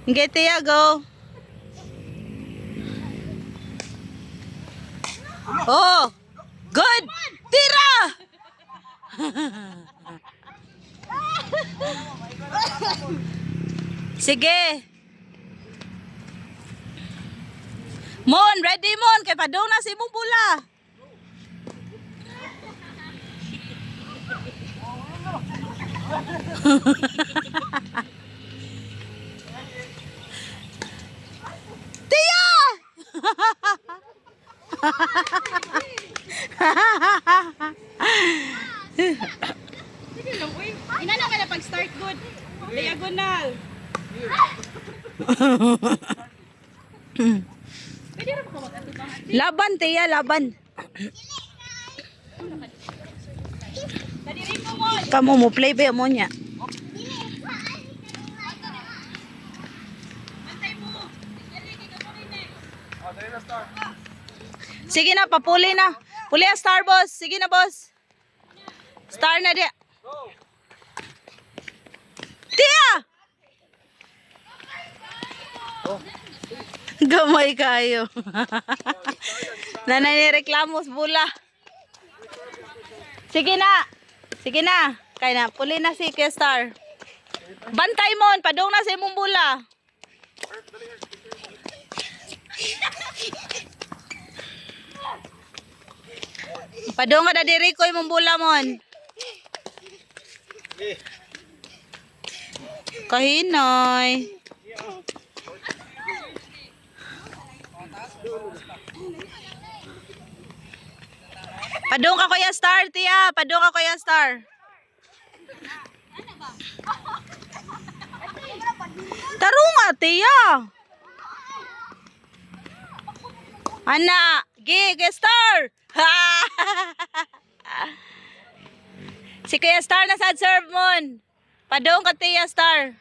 Get go. Oh, good. Tira. Sige. Mon, ready mon kay padung na si mong bola. Tia! Ina na kada pag-start good. Diagonal. Laban, Tia, laban. Dali mo mo. Kamu mo play ba mo niya? Antay mo. Dali ka mo rin eh. Sige na, papuli na. Puli ang star, boss. Sige na, boss. Star na dia. Tia! Gamay kayo. Nanay ni reklamos bula. Sige na. Sige na. Kaya na, puli na si Kuya Star. Bantay mon, padung na sa imong bula. Padung ka na diri ko imong bula mon. Kahinoy. Padung ka Kuya Star, Tia. Padung ka Kuya Star. Tarunga, Tia. Ana, Kuya Star. Si Kuya Star na sa serve mon. Padung ka Tia Star.